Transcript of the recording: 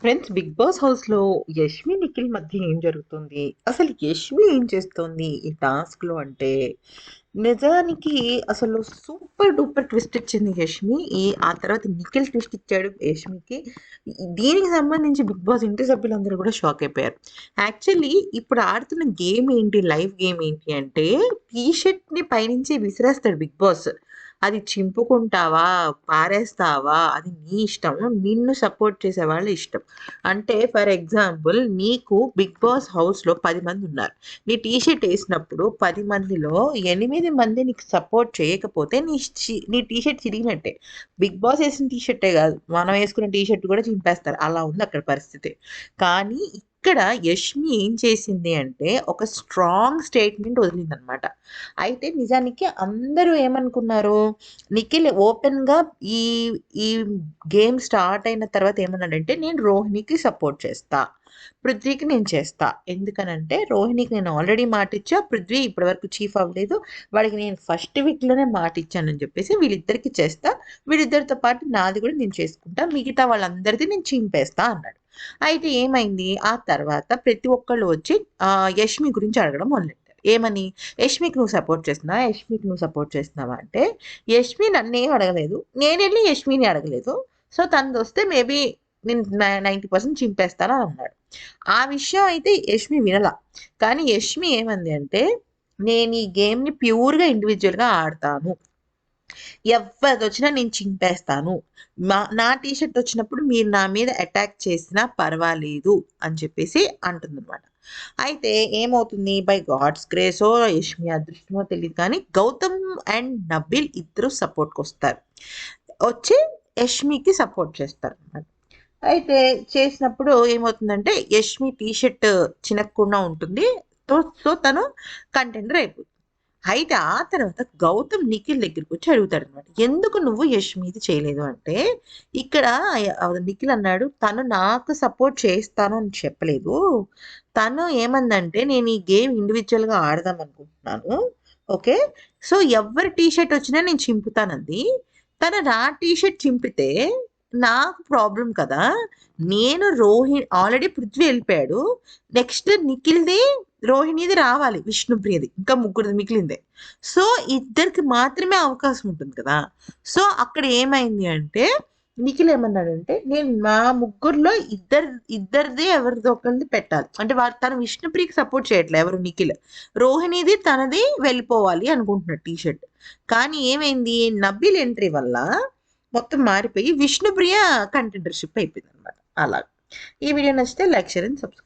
Friends, 'big boss' హౌస్‌లో యష్మి, నిఖిల్ మధ్య ఏం జరుగుతుంది? అసలు యష్మి ఏం చేస్తోంది ఈ టాస్క్‌లో అంటే, నిజానికి అసలు సూపర్ డూపర్ ట్విస్ట్ ఇచ్చింది యష్మి. ఆ తర్వాత నిఖిల్ ట్విస్ట్ ఇచ్చాడు యష్మికి. దీనికి సంబంధించి 'బిగ్ బాస్' ఇంటి సభ్యులందరూ కూడా షాక్ అయిపోయారు. యాక్చువల్లీ ఇప్పుడు ఆడుతున్న గేమ్ ఏంటి? లైవ్ గేమ్ ఏంటి అంటే, టీ షర్ట్‌ని పైనుంచి విసిరేస్తాడు 'బిగ్ బాస్'. అది చింపుకుంటావా? పారేస్తావా? అది నీ ఇష్టం. నిన్ను సపోర్ట్ చేసేవాళ్ళ ఇష్టం. అంటే ఫర్ ఎగ్జాంపుల్, నీకు 'బిగ్ బాస్' హౌస్‌లో 10 మందున్నారు. నీ టీ షర్ట్ ఏసినప్పుడు 10 మందిలో 8 మంది నీకు సపోర్ట్ చేయకపోతే నీ టీ షర్ట్ చిరిగినట్టే. 'బిగ్ బాస్' ఏసిన టీ షర్టే గాదు, మనం ఏసుకున్న టీ షర్ట్ కూడా చింపేస్తారు. అలా ఉంది అక్కడ పరిస్థితి. కానీ ఇక్కడ యష్మి ఏం చేసింది అంటే, ఒక స్ట్రాంగ్ స్టేట్మెంట్ వదిలిందనమాట. అయితే నిజానికి అందరూ ఏమనుకున్నారు, నిఖిల్ ఓపెన్‌గా ఈ ఈ గేమ్ స్టార్ట్ అయిన తర్వాత ఏమన్నాడంటే, నేను రోహిణికి సపోర్ట్ చేస్తా. పృథ్వీకి నేను చేస్తా. ఎందుకనంటే, రోహిణికి నేను ఆల్రెడీ మాటిచ్చా. పృథ్వీ ఇప్పటివరకు చీఫ్ అవ్వలేదు. వాడికి నేను ఫస్ట్ వీక్‌లోనే మాటిచ్చానని చెప్పేసి వీళ్ళిద్దరికీ చేస్తా. వీళ్ళిద్దరితో పాటు నాది కూడా నేను చేసుకుంటా. మిగతా వాళ్ళందరిది నేను చింపేస్తా అన్నాడు. అయితే ఏమైంది, ఆ తర్వాత ప్రతి ఒక్కళ్ళు వచ్చి యష్మి గురించి అడగడం మొదలెట్టారు. ఏమని? యష్మికి నువ్వు సపోర్ట్ చేస్తున్నావా? యష్మికి నువ్వు సపోర్ట్ చేస్తున్నావా? అంటే, యష్మి నన్నేం అడగలేదు. నేనెళ్ళి యష్మిని అడగలేదు. సో, తనదొస్తే మేబీ నేను 90% చింపేస్తాను అని అన్నాడు. ఆ విషయం అయితే యష్మి వినలా. కానీ యష్మి ఏమంది అంటే, నేను ఈ గేమ్‌ని ప్యూర్‌గా ఇండివిడ్యుయల్‌గా ఆడతాను. ఎవ్వరిదొచ్చినా నేను చింపేస్తాను. నా టీ షర్ట్ వచ్చినప్పుడు మీరు నా మీద అటాక్ చేసినా పర్వాలేదు అని చెప్పేసి అంటుందనమాట. అయితే ఏమవుతుంది, బై గాడ్స్ గ్రేసో, యష్మి అదృష్టమో తెలీదు కానీ, గౌతమ్ అండ్ నబీల్ ఇద్దరు సపోర్ట్‌కొస్తారు. వచ్చి యష్మికి సపోర్ట్ చేస్తారనమాట. అయితే చేసినప్పుడు ఏమవుతుందంటే, యష్మి టీ షర్ట్ చినగకుండా ఉంటుంది. సో, తను కంటెండర్ అయిపోతుంది. అయితే ఆ తర్వాత గౌతమ్ నిఖిల్ దగ్గరికొచ్చి అడుగుతాడనమాట. ఎందుకు నువ్వు యష్మిది చేయలేదు అంటే, ఇక్కడ నిఖిల్ అన్నాడు, తను నాకు సపోర్ట్ చేస్తాను అని చెప్పలేదు. తను ఏమందంటే, నేను ఈ గేమ్ ఇండివిడ్యుయల్‌గా ఆడదాం అనుకుంటున్నాను. ఓకే. సో, ఎవ్వరి టీ షర్ట్ వచ్చినా నేను చింపుతానంది. తను నా టీ షర్ట్ చింపితే నాకు ప్రాబ్లమ్ కదా! నేను ఆల్రెడీ పృథ్వీ ఎళ్ళిపోయాడు. నెక్స్ట్ నిఖిల్‌ది, రోహిణిది రావాలి. విష్ణుప్రియది. ఇంకా ముగ్గురిది మిగిలిందే. సో, ఇద్దరికి మాత్రమే అవకాశం ఉంటుంది కదా! సో, అక్కడ ఏమైంది అంటే, నిఖిల్ ఏమన్నాడంటే, నేను మా ముగ్గురిలో ఇద్దరిది ఎవరిదో ఒకళ్ళది పెట్టాలి. అంటే తను విష్ణుప్రియకి సపోర్ట్ చేయట్లే ఎవరు, నిఖిల్. రోహిణిది తనది వెళ్ళిపోవాలి అనుకుంటున్నాడు టీ షర్ట్. కానీ ఏమైంది, నబీల్ ఎంట్రీ వల్ల మొత్తం మారిపోయి విష్ణుప్రియ కంటెండర్‌షిప్ అయిపోయిందనమాట. అలా. ఈ వీడియో నచ్చితే లైక్, షేర్ అండ్ సబ్స్క్రైబ్.